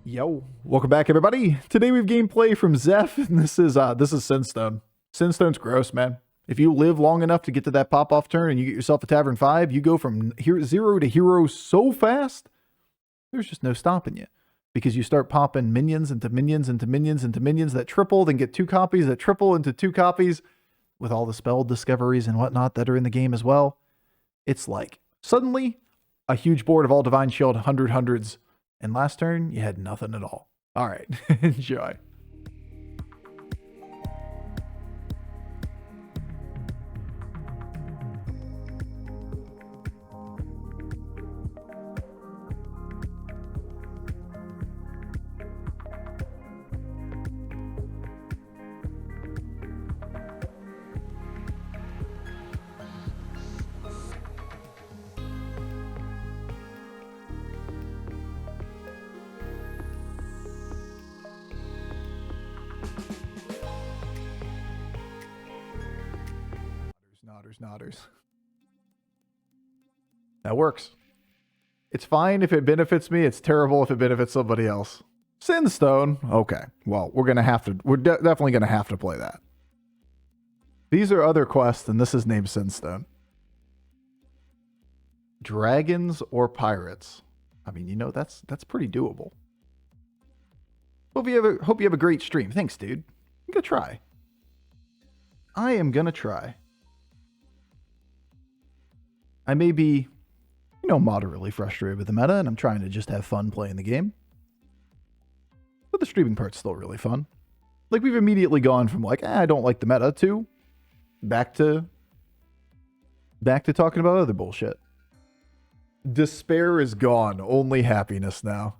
Yo, welcome back, everybody. Today we've gameplay from Zeph, and this is Sinstone. Sinstone's gross, man. If you live long enough to get to that pop-off turn and you get yourself a Tavern 5, you go from zero to hero so fast, there's just no stopping you. Because you start popping minions into minions into minions into minions that triple, then get 2 copies that triple into 2 copies, with all the spell discoveries and whatnot that are in the game as well. It's like, suddenly, a huge board of all Divine Shield, 100 hundreds, and last turn, you had nothing at all. All right, enjoy. Nodders. That works. It's fine if it benefits me. It's terrible if it benefits somebody else. Sinstone. Okay. Well, we're definitely gonna have to play that. These are other quests, and this is named Sinstone. Dragons or pirates? I mean, you know, that's pretty doable. Hope you have a great stream. Thanks, dude. I'm gonna try. I am gonna try. I may be, moderately frustrated with the meta, and I'm trying to just have fun playing the game. But the streaming part's still really fun. Like, we've immediately gone from like, I don't like the meta, to back to talking about other bullshit. Despair is gone. Only happiness now.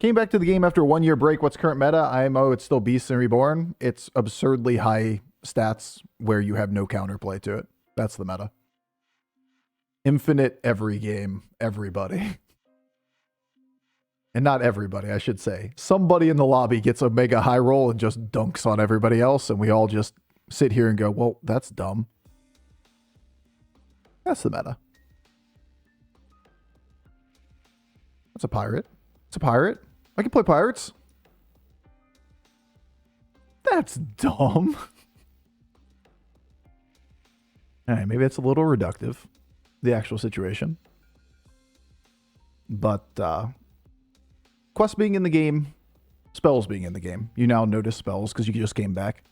Came back to the game after a 1-year break. What's current meta? IMO, it's still Beasts and Reborn. It's absurdly high stats where you have no counterplay to it. That's the meta. Infinite every game, everybody. And not everybody, I should say. Somebody in the lobby gets a mega high roll and just dunks on everybody else, and we all just sit here and go, well, that's dumb. That's the meta. That's a pirate. It's a pirate. I can play pirates. That's dumb. Alright, maybe it's a little reductive, the actual situation. But, quests being in the game, spells being in the game. You now notice spells because you just came back.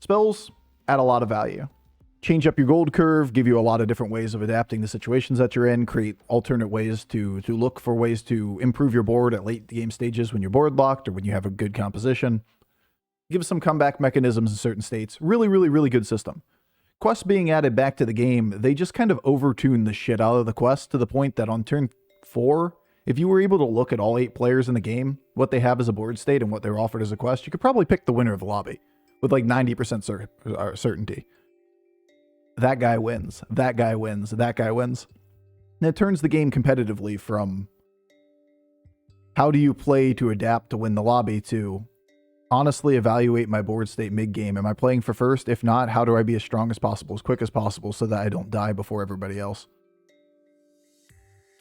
Spells add a lot of value. Change up your gold curve, give you a lot of different ways of adapting to situations that you're in, create alternate ways to look for ways to improve your board at late game stages when you're board locked or when you have a good composition. Give some comeback mechanisms in certain states. Really, really, really good system. Quests being added back to the game, they just kind of overtune the shit out of the quest to the point that on turn 4, if you were able to look at all 8 players in the game, what they have as a board state and what they were offered as a quest, you could probably pick the winner of the lobby with like 90% certainty. That guy wins. That guy wins. That guy wins. And it turns the game competitively from how do you play to adapt to win the lobby to honestly evaluate my board state mid-game. Am I playing for first? If not, how do I be as strong as possible, as quick as possible, so that I don't die before everybody else?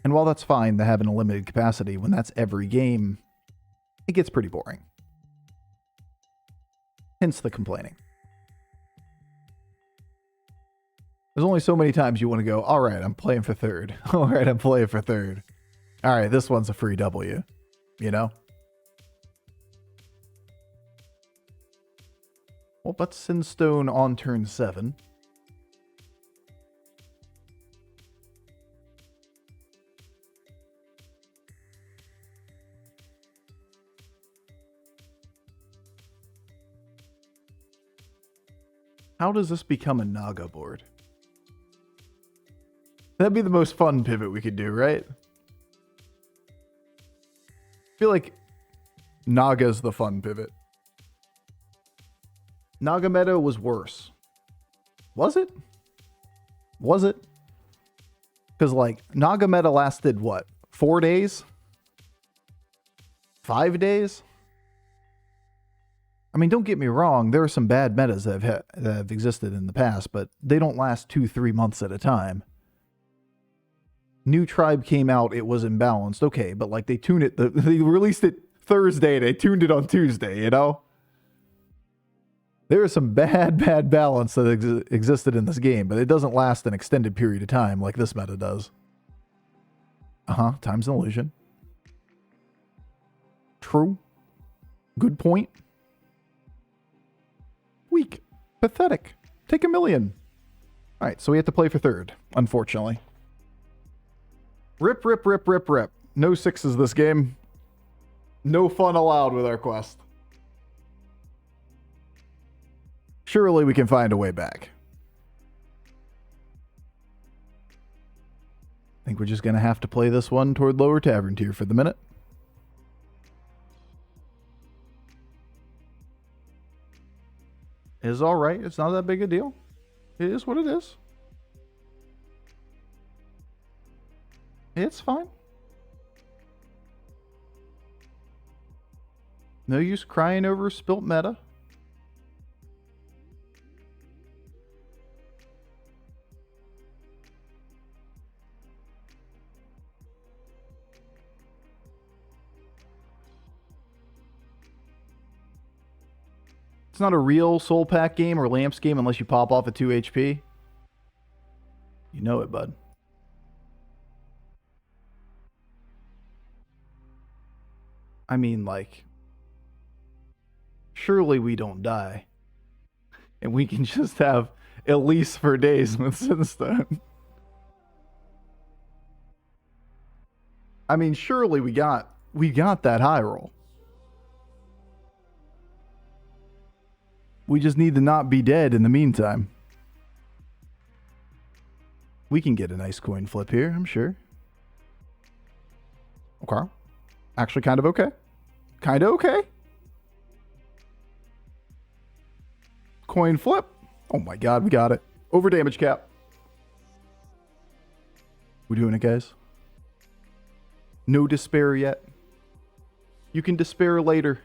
And while that's fine to have in a limited capacity, when that's every game, it gets pretty boring. Hence the complaining. There's only so many times you want to go, all right, I'm playing for third. All right, I'm playing for third. All right, this one's a free W, you know? Well, but Sinstone on turn 7. How does this become a Naga board? That'd be the most fun pivot we could do, right? I feel like Naga's the fun pivot. Naga meta was worse. Was it? Was it? Because, like, Naga meta lasted, what, 4 days? 5 days? I mean, don't get me wrong, there are some bad metas that have existed in the past, but they don't last 2-3 months at a time. new tribe came out, it was imbalanced. Okay, but like they tuned it, they released it Thursday, they tuned it on Tuesday, you know? There is some bad balance that existed in this game, but it doesn't last an extended period of time like this meta does. Time's an illusion. True. Good point. Weak. Pathetic. Take 1,000,000. Alright, so we have to play for third, unfortunately. Rip. No sixes this game. No fun allowed with our quest. Surely we can find a way back. I think we're just going to have to play this one toward lower tavern tier for the minute. It's alright. It's not that big a deal. It is what it is. It's fine. No use crying over spilt meta. It's not a real soul pack game or lamps game unless you pop off at 2 HP. You know it, bud. I mean, like, surely we don't die. And we can just have at least for days with Sinstone. I mean, surely we got that high roll. We just need to not be dead in the meantime. We can get a nice coin flip here, I'm sure. Okay. Actually kind of okay. Kind of okay. Coin flip. Oh my god, we got it. Over damage cap. We doing it, guys? No despair yet. You can despair later.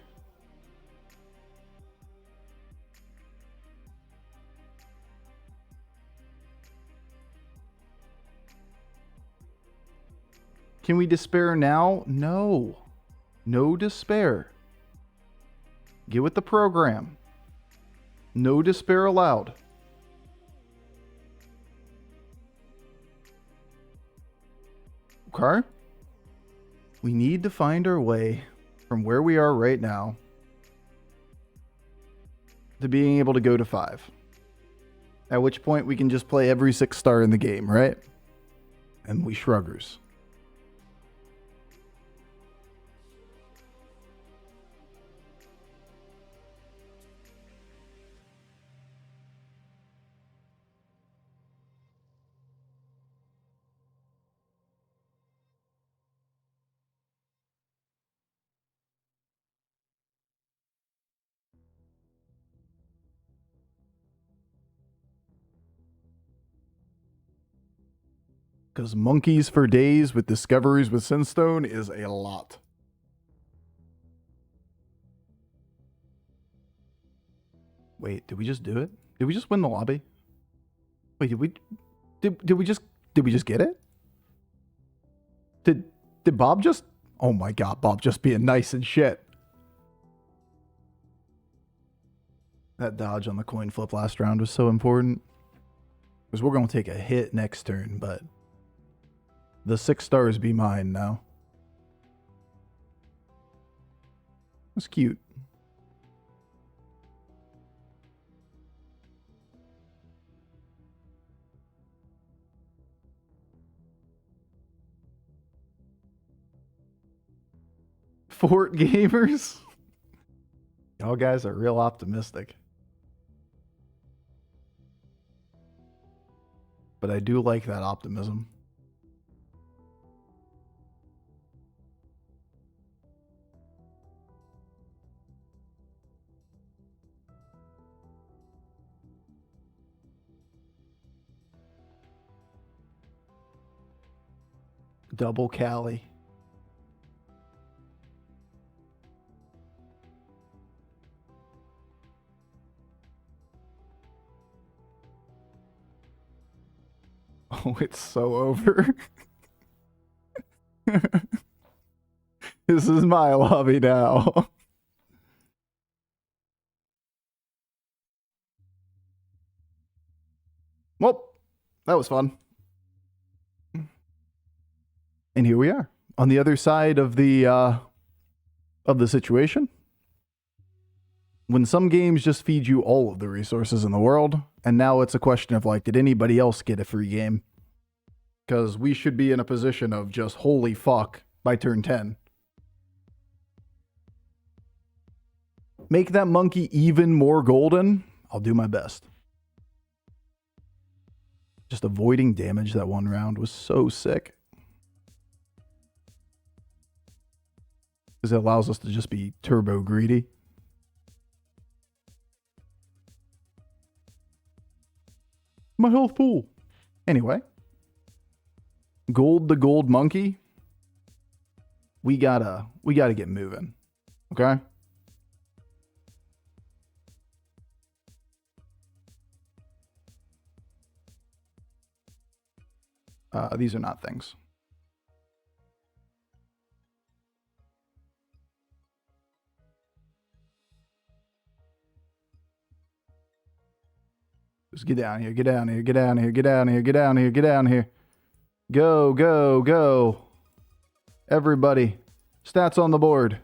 Can we despair now? No. No despair. Get with the program. No despair allowed. Okay. We need to find our way from where we are right now to being able to go to 5. At which point we can just play every 6-star in the game, right? And we shruggers. Because monkeys for days with discoveries with Sinstone is a lot. Wait, did we just do it? Did we just win the lobby? Wait, did we just get it? Did Bob just... Oh my god, Bob just being nice and shit. That dodge on the coin flip last round was so important. Because we're going to take a hit next turn, but... The 6 stars be mine now. That's cute. Fort gamers. Y'all guys are real optimistic. But I do like that optimism. Double Cali. Oh, it's so over. This is my lobby now. Well, that was fun. And here we are on the other side of the situation. When some games just feed you all of the resources in the world, and now it's a question of like, did anybody else get a free game? Because we should be in a position of just holy fuck by turn 10. Make that monkey even more golden. I'll do my best. Just avoiding damage that one round was so sick. Because it allows us to just be turbo greedy. My health pool. Anyway. Gold the gold monkey. We gotta get moving. Okay? These are not things. Just get down here, get down here, get down here, get down here, get down here, get down here. Go, go, go. Everybody. Stats on the board.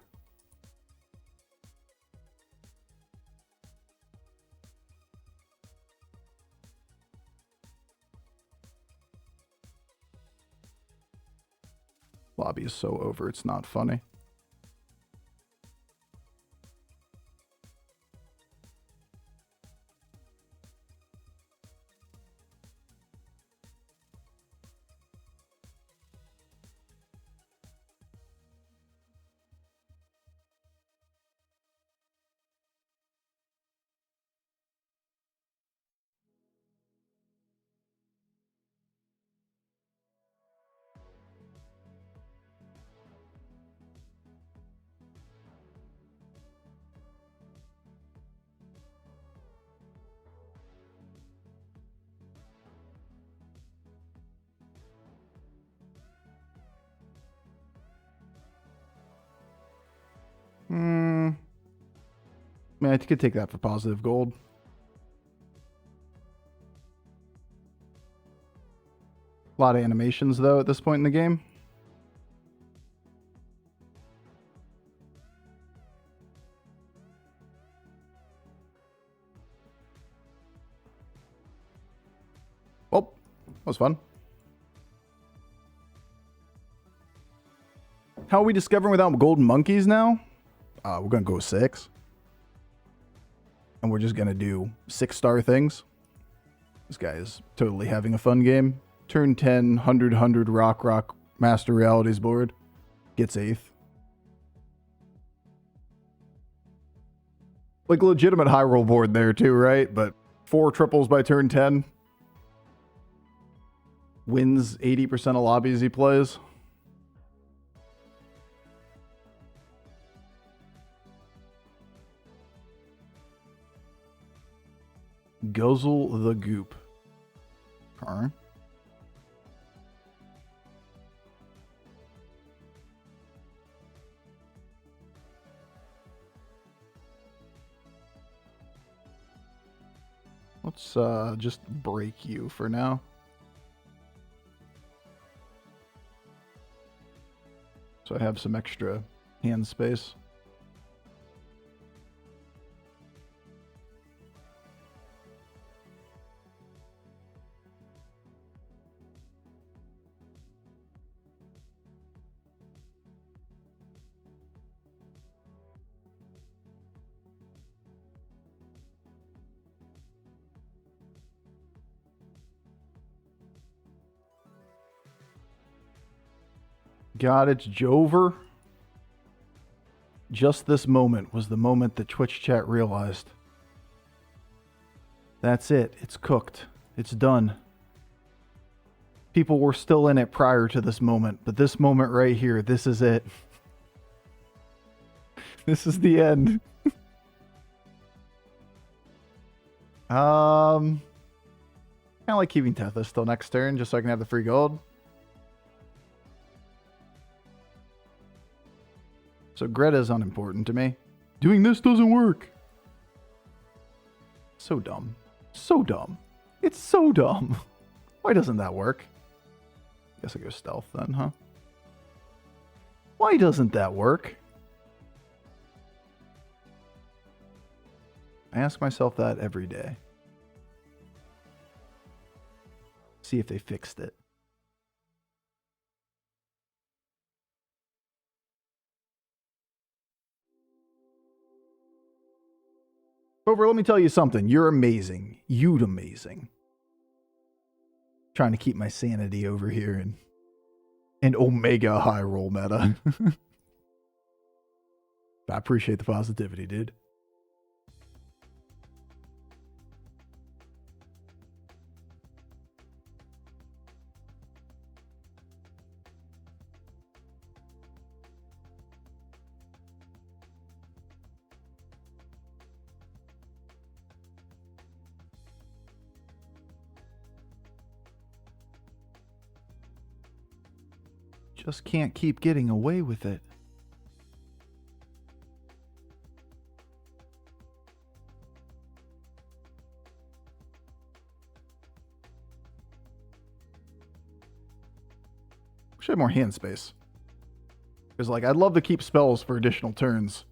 Lobby is so over, it's not funny. Man, I could take that for positive gold. A lot of animations, though, at this point in the game. Oh, that was fun. How are we discovering without golden monkeys now? We're going to go 6. And we're just going to do 6-star things. This guy is totally having a fun game. Turn 10, 100, rock, Master Realities board. Gets 8th. Like legitimate high roll board there too, right? But 4 triples by turn 10. Wins 80% of lobbies he plays. Guzzle the goop. Okay. Let's just break you for now. So I have some extra hand space. God, it's Jover. Just this moment was the moment that Twitch chat realized. That's it. It's cooked. It's done. People were still in it prior to this moment, but this moment right here, this is it. This is the end. Kind of like keeping Tethys till next turn, just so I can have the free gold. So Greta's unimportant to me. Doing this doesn't work. So dumb. So dumb. It's so dumb. Why doesn't that work? Guess I go stealth then, huh? Why doesn't that work? I ask myself that every day. See if they fixed it. Bofur, let me tell you something. You're amazing. You'd amazing. Trying to keep my sanity over here in Omega high roll meta. I appreciate the positivity, dude. Just can't keep getting away with it. Wish I had more hand space. Because, like, I'd love to keep spells for additional turns.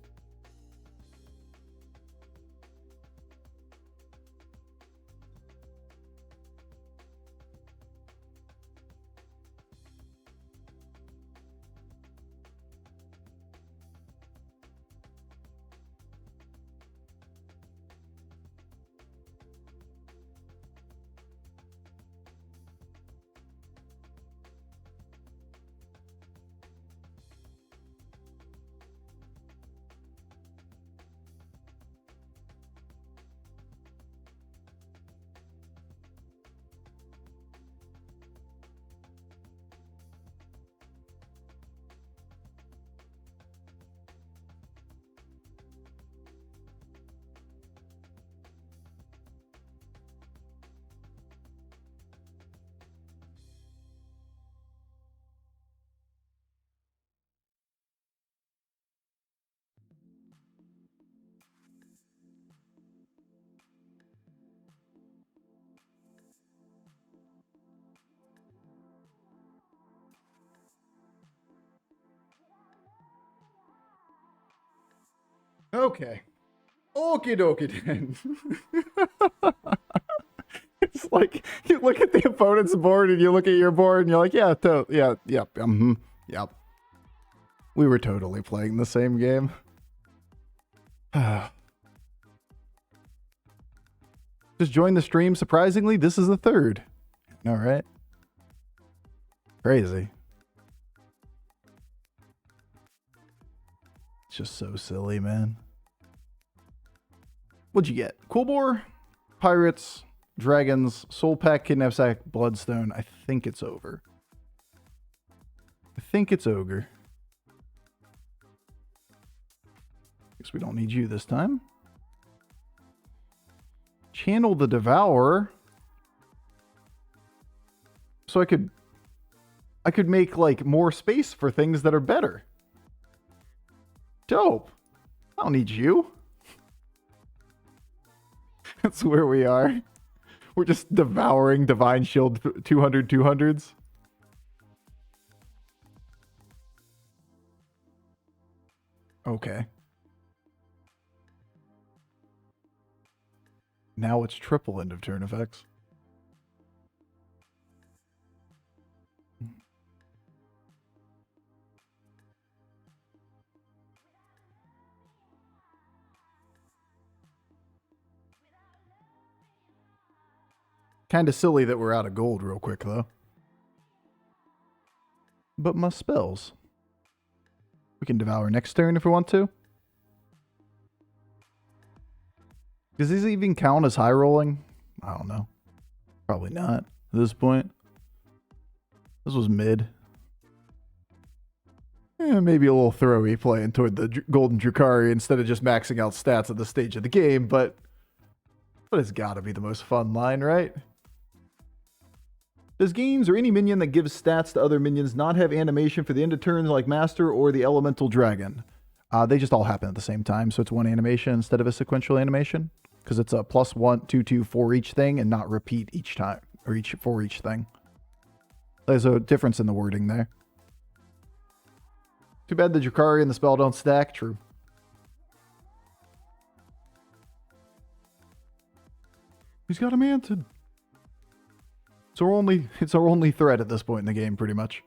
Okay. Okie dokie then. It's like you look at the opponent's board and you look at your board and you're like, yeah, yep. We were totally playing the same game. Just joined the stream. Surprisingly, this is the third. All right. Crazy. It's just so silly, man. What'd you get? Coolbore, Pirates, Dragons, Soul Pack, Kidnap Sack, Bloodstone. I think it's over. I think it's Ogre. Guess we don't need you this time. Channel the Devourer. So I could make like more space for things that are better. Dope. I don't need you. That's where we are. We're just devouring Divine Shield 200-200s. Okay. Now it's triple end of turn effects. Kind of silly that we're out of gold real quick, though. But my spells. We can devour next turn if we want to. Does this even count as high rolling? I don't know. Probably not at this point. This was mid. Maybe a little throwy playing toward the Golden Drukhari instead of just maxing out stats at this stage of the game, but it's gotta be the most fun line, right? Does games or any minion that gives stats to other minions not have animation for the end of turns like Master or the Elemental Dragon? They just all happen at the same time, so it's one animation instead of a sequential animation, because it's a +1, 2, 2 for each thing, and not repeat each time, or for each thing. There's a difference in the wording there. Too bad the Drukari and the spell don't stack. True. He's got a Mantid. It's our only threat at this point in the game, pretty much.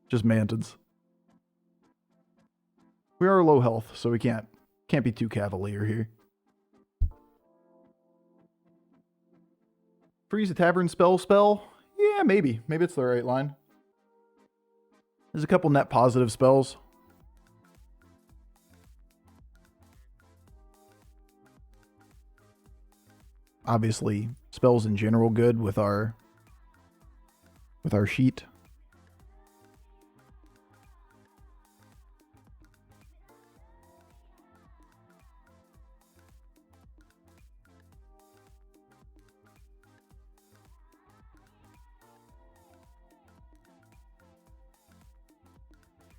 Just Mantids. We are low health, so we can't be too cavalier here. Freeze a tavern spell? Yeah, maybe. Maybe it's the right line. There's a couple net positive spells. Obviously, spells in general good with our sheet.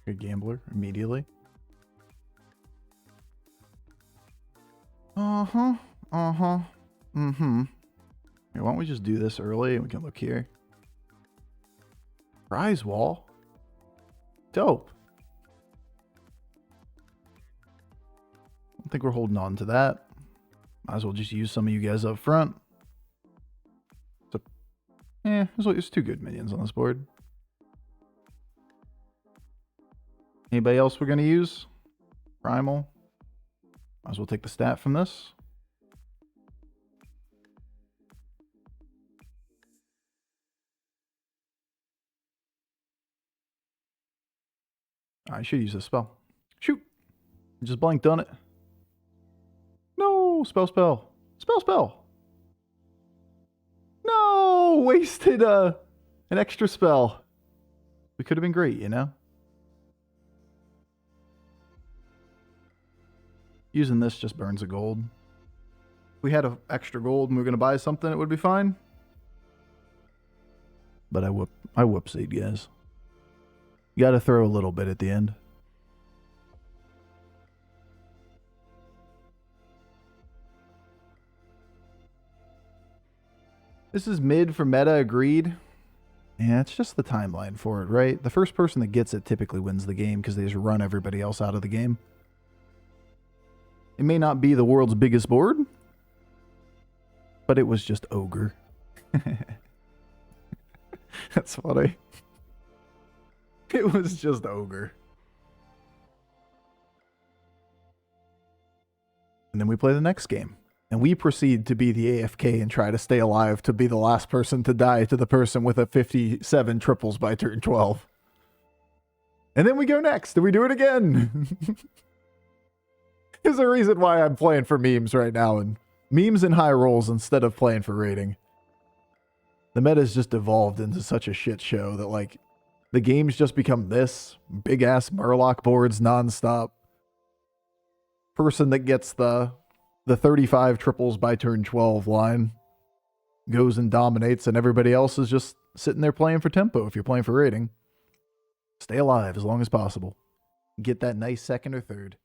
Good gambler immediately. Here, why don't we just do this early and we can look here. Prize wall. Dope. I don't think we're holding on to that. Might as well just use some of you guys up front. So, there's 2 good minions on this board. Anybody else we're going to use? Primal. Might as well take the stat from this. I should use this spell. Shoot! Just blanked on it. No! Spell. No! Wasted an extra spell. We could have been great, you know? Using this just burns a gold. If we had an extra gold and we were going to buy something, it would be fine. But I whoopsied, guys. You got to throw a little bit at the end. This is mid for meta, agreed. Yeah, it's just the timeline for it, right? The first person that gets it typically wins the game because they just run everybody else out of the game. It may not be the world's biggest board, but it was just ogre. That's funny. It was just ogre. And then we play the next game. And we proceed to be the AFK and try to stay alive to be the last person to die to the person with a 57 triples by turn 12. And then we go next and we do it again. There's a reason why I'm playing for memes right now, and memes and high rolls instead of playing for rating. The meta's just evolved into such a shit show that, like, the games just become this big ass Murloc boards nonstop. Person that gets the 35 triples by turn 12 line goes and dominates, and everybody else is just sitting there playing for tempo. If you're playing for rating, stay alive as long as possible. Get that nice second or third.